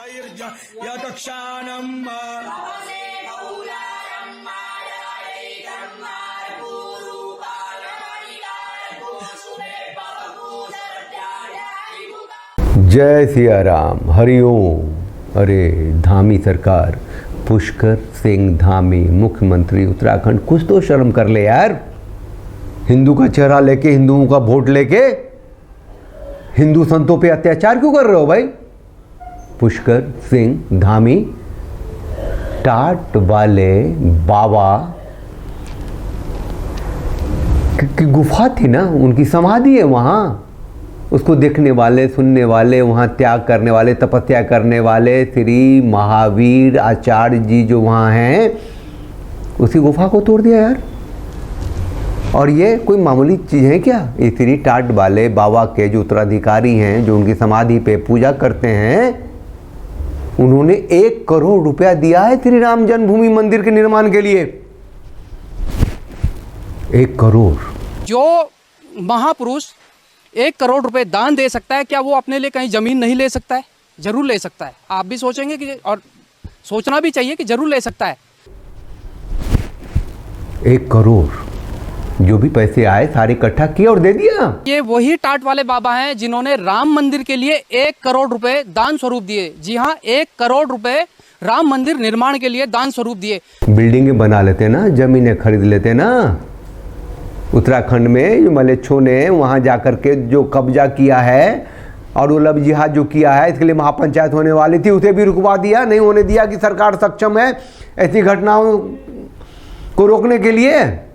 जय सिया राम, हरिओम। अरे धामी सरकार, पुष्कर सिंह धामी मुख्यमंत्री उत्तराखंड, कुछ तो शर्म कर ले यार। हिंदू का चेहरा लेके, हिंदुओं का वोट लेके हिंदू संतों पे अत्याचार क्यों कर रहे हो भाई? पुष्कर सिंह धामी, टाट वाले बाबा की गुफा थी ना, उनकी समाधि है वहाँ। उसको देखने वाले, सुनने वाले, वहाँ त्याग करने वाले, तपस्या करने वाले श्री महावीर आचार्य जी जो वहाँ हैं, उसी गुफा को तोड़ दिया यार। और ये कोई मामूली चीज़ है क्या? ये श्री टाट वाले बाबा के जो उत्तराधिकारी हैं, जो उनकी समाधि पे पूजा करते हैं, उन्होंने 1 करोड़ रुपया दिया है श्री राम जन्मभूमि मंदिर के निर्माण के लिए। 1 करोड़। जो महापुरुष 1 करोड़ रुपए दान दे सकता है, क्या वो अपने लिए कहीं जमीन नहीं ले सकता है? जरूर ले सकता है। आप भी सोचेंगे कि, और सोचना भी चाहिए कि जरूर ले सकता है। 1 करोड़ जो भी पैसे आए सारे इकट्ठा किए और दे दिया। ये वही टाट वाले बाबा हैं जिन्होंने राम मंदिर के लिए 1 करोड़ रुपए दान स्वरूप दिए। जी हाँ, 1 करोड़ रुपए राम मंदिर निर्माण के लिए दान स्वरूप दिए। बिल्डिंगें बना लेते ना, जमीनें खरीद लेते ना। उत्तराखंड में जो मलेच्छों ने वहाँ जाकर के जो कब्जा किया है और वो लब जिहाद जो किया है, इसके लिए महापंचायत होने वाली थी, उसे भी रुकवा दिया, नहीं होने दिया कि सरकार सक्षम है ऐसी घटनाओं को रोकने के लिए।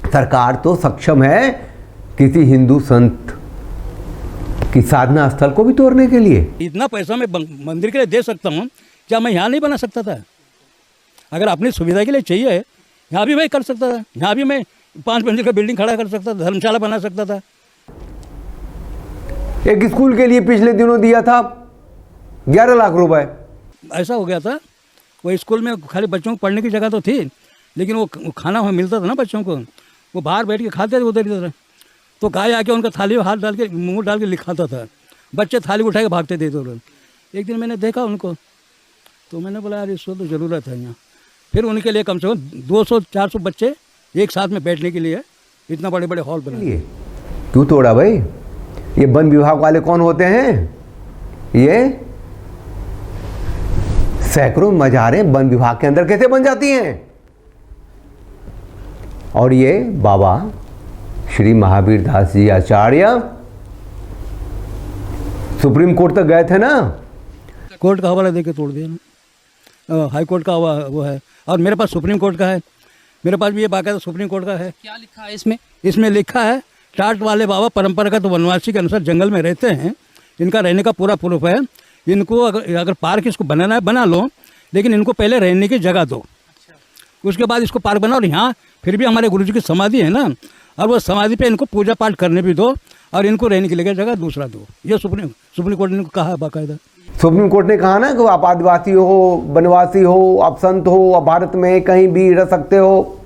सरकार तो सक्षम है किसी हिंदू संत की साधना स्थल को भी तोड़ने के लिए। इतना पैसा मैं मंदिर के लिए दे सकता हूँ, क्या मैं यहाँ नहीं बना सकता था? अगर अपनी सुविधा के लिए चाहिए, यहाँ भी मैं कर सकता था। यहाँ भी मैं 5 मंजिल का बिल्डिंग खड़ा कर सकता था, धर्मशाला बना सकता था। एक स्कूल के लिए पिछले दिनों दिया था 11 लाख रुपए। ऐसा हो गया था, वो स्कूल में खाली बच्चों को पढ़ने की जगह तो थी, लेकिन वो खाना वहाँ मिलता था ना बच्चों को, वो बाहर बैठ के खाते थे उधर इधर। तो गाय आके उनका थाली में हाथ डाल के, मुँह डाल के लिखाता था। बच्चे थाली उठा के भागते थे इधर। एक दिन मैंने देखा उनको, तो मैंने बोला यार इसको तो ज़रूरत है यहाँ। फिर उनके लिए कम से कम 200-400 बच्चे एक साथ में बैठने के लिए इतना बड़े बड़े हॉल बनाए। क्यों तोड़ा भाई? ये वन विभाग वाले कौन होते हैं? ये सैकड़ों मज़ारें वन विभाग के अंदर कैसे बन जाती हैं? और ये बाबा श्री महावीर दास जी आचार्य सुप्रीम कोर्ट तक गए थे ना, कोर्ट का हवाला देके तोड़ दिया ना। हाई कोर्ट का वो है, और मेरे पास सुप्रीम कोर्ट का है। मेरे पास भी ये बाकायदा सुप्रीम कोर्ट का है। क्या लिखा है इसमें? इसमें लिखा है टाट वाले बाबा परंपरागत वनवासी के अनुसार जंगल में रहते हैं, इनका रहने का पूरा प्रूफ है। इनको अगर पार्क इसको बनाना है बना लो, लेकिन इनको पहले रहने की जगह दो, उसके बाद इसको पार्क बनाओ। और यहाँ फिर भी हमारे गुरुजी की समाधि है ना, और वो समाधि पे इनको पूजा पाठ करने भी दो, और इनको रहने के लिए जगह दूसरा दो। ये सुप्रीम कोर्ट ने कहा है बाकायदा। सुप्रीम कोर्ट ने कहा ना कि आप आदिवासी हो, वनवासी हो, आप संत हो, आप भारत में कहीं भी रह सकते हो।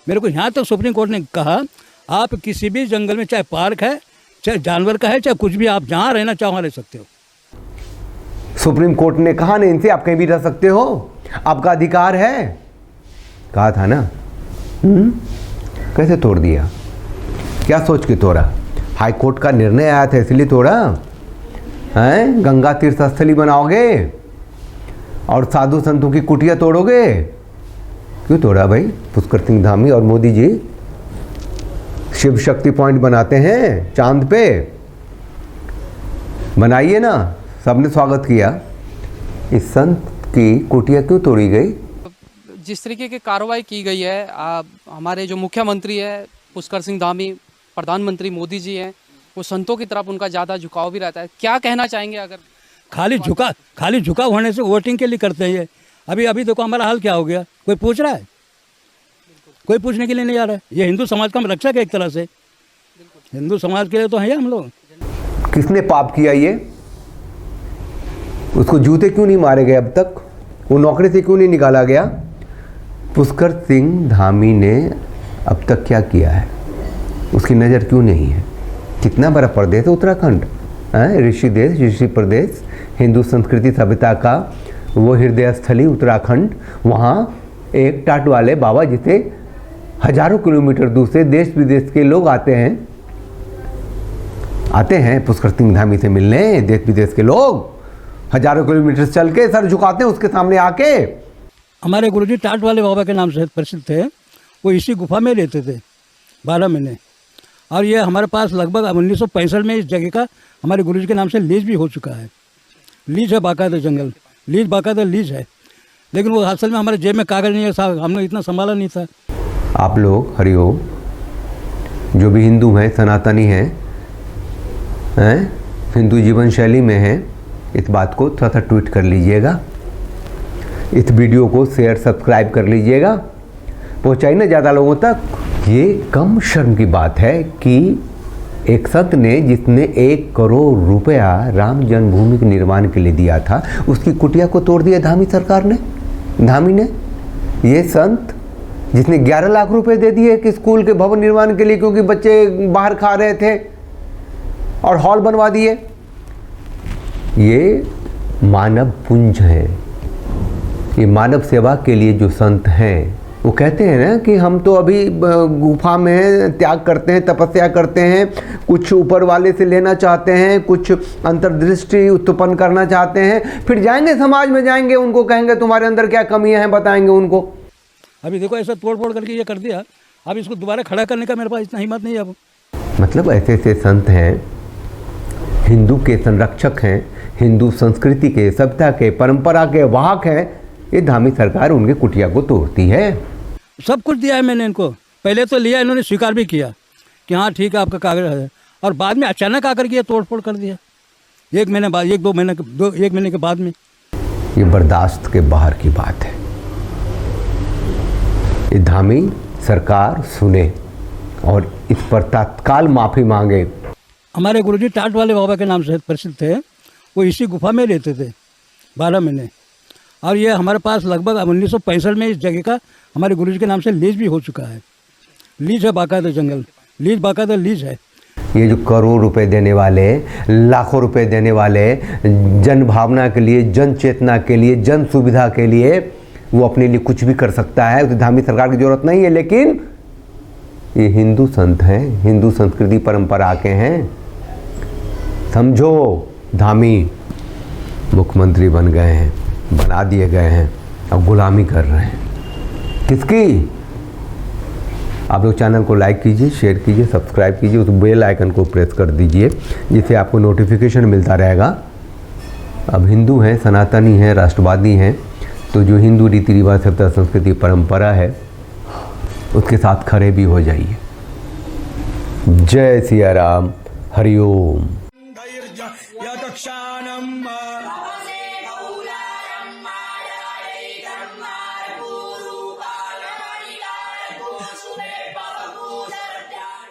मेरे को यहाँ तक सुप्रीम कोर्ट ने कहा आप किसी भी जंगल में, चाहे पार्क है, चाहे जानवर का है, चाहे कुछ भी, आप जहाँ रहना चाहो वहाँ रह सकते हो। सुप्रीम कोर्ट ने कहा नहीं इनसे आप कहीं भी रह सकते हो, आपका अधिकार है, कहा था ना। कैसे तोड़ दिया? क्या सोच के तोड़ा? हाई कोर्ट का निर्णय आया था इसलिए तोड़ा हैं? गंगा तीर्थ स्थली बनाओगे और साधु संतों की कुटिया तोड़ोगे? क्यों तोड़ा भाई? पुष्कर सिंह धामी और मोदी जी शिव शक्ति पॉइंट बनाते हैं चांद पे, बनाइए ना, सबने स्वागत किया। इस संत की कुटिया क्यों तोड़ी गई? जिस तरीके की कार्रवाई की गई है, हमारे जो मुख्यमंत्री है पुष्कर सिंह धामी, प्रधानमंत्री मोदी जी हैं, वो संतों की तरफ उनका ज़्यादा झुकाव भी रहता है। क्या कहना चाहेंगे? अगर खाली झुकाव होने से वोटिंग के लिए करते हैं। अभी देखो हमारा हाल क्या हो गया। कोई पूछ रहा है? कोई पूछने के लिए नहीं आ रहा है। ये हिंदू समाज का रक्षक है एक तरह से, हिंदू समाज के लिए तो है हम लोग। किसने पाप किया ये? उसको जूते क्यों नहीं मारे गए अब तक? वो नौकरी से क्यों नहीं निकाला गया? पुष्कर सिंह धामी ने अब तक क्या किया है? उसकी नज़र क्यों नहीं है? कितना बड़ा प्रदेश है उत्तराखंड, ऋषि देश, ऋषि प्रदेश, हिंदू संस्कृति सभ्यता का वो हृदय स्थली उत्तराखंड, वहाँ एक टाट वाले बाबा जिसे हजारों किलोमीटर दूर से देश विदेश के लोग आते हैं पुष्कर सिंह धामी से मिलने। देश विदेश के लोग हजारों किलोमीटर चल के सर झुकाते हैं उसके सामने आके। हमारे गुरुजी टाट वाले बाबा के नाम से प्रसिद्ध थे। वो इसी गुफा में रहते थे 12 महीने। और ये हमारे पास लगभग 1965 में इस जगह का हमारे गुरुजी के नाम से लीज भी हो चुका है। लीज है बाकायदा, जंगल लीज बाकायदा लीज है, लेकिन वो असल में हमारे जेब में कागज़ नहीं है साहब, हमने इतना संभाला नहीं था। आप लोग हरिओम, जो भी हिंदू हैं, सनातनी हैं, हिंदू जीवन शैली में हैं, इस बात को थोड़ा सा ट्वीट कर लीजिएगा, इस वीडियो को शेयर सब्सक्राइब कर लीजिएगा, पहुँचाइए ना ज़्यादा लोगों तक। ये कम शर्म की बात है कि एक संत ने जिसने 1 करोड़ रुपया राम जन्मभूमि के निर्माण के लिए दिया था, उसकी कुटिया को तोड़ दिया धामी सरकार ने, धामी ने। ये संत जिसने 11 लाख रुपए दे दिए कि स्कूल के भवन निर्माण के लिए, क्योंकि बच्चे बाहर खा रहे थे और हॉल बनवा दिए। ये मानव पुंज है, ये मानव सेवा के लिए जो संत हैं वो कहते हैं ना कि हम तो अभी गुफा में त्याग करते हैं, तपस्या करते हैं, कुछ ऊपर वाले से लेना चाहते हैं, कुछ अंतर्दृष्टि उत्पन्न करना चाहते हैं, फिर जाएंगे समाज में, जाएंगे उनको कहेंगे तुम्हारे अंदर क्या कमियां हैं, बताएंगे उनको। अभी देखो ऐसा तोड़ फोड़ करके ये कर दिया, अब इसको दोबारा खड़ा करने का मेरे पास इतना हिम्मत नहीं है। अब मतलब ऐसे ऐसे संत हैं, हिंदू के संरक्षक हैं, हिंदू संस्कृति के, सभ्यता के, परंपरा के वाहक हैं। ये धामी सरकार उनके कुटिया को तोड़ती है। सब कुछ दिया है मैंने इनको, पहले तो लिया, इन्होंने स्वीकार भी किया कि हाँ ठीक है आपका कागज है, और बाद में अचानक आकर के ये तोड़ फोड़ कर दिया 1 महीने बाद, 1 महीने के बाद में। ये बर्दाश्त के बाहर की बात है। ये धामी सरकार सुने और इस पर तत्काल माफ़ी मांगे। हमारे गुरुजी टाट वाले बाबा के नाम से प्रसिद्ध थे। वो इसी गुफा में रहते थे 12 महीने। और ये हमारे पास लगभग 1965 में इस जगह का हमारे गुरुजी के नाम से लीज भी हो चुका है। लीज है बाकायदा, जंगल लीज बाकायदा लीज है। ये जो करोड़ रुपए देने वाले, लाखों रुपए देने वाले, जन भावना के लिए, जन चेतना के लिए, जन सुविधा के लिए, वो अपने लिए कुछ भी कर सकता है, उसे धामी सरकार की जरूरत नहीं है। लेकिन ये हिंदू संत हैं, हिंदू संस्कृति परंपरा के हैं। समझो, धामी मुख्यमंत्री बन गए हैं, बना दिए गए हैं, अब गुलामी कर रहे हैं। किसकी? आप लोग चैनल को लाइक कीजिए, शेयर कीजिए, सब्सक्राइब कीजिए, उस बेल आइकन को प्रेस कर दीजिए जिससे आपको नोटिफिकेशन मिलता रहेगा। अब हिंदू हैं, सनातनी हैं, राष्ट्रवादी हैं, तो जो हिंदू रीति रिवाज, सभ्यता, संस्कृति, परंपरा है उसके साथ खड़े भी हो जाइए। जय सिया राम, हरिओम। यदक्षाणं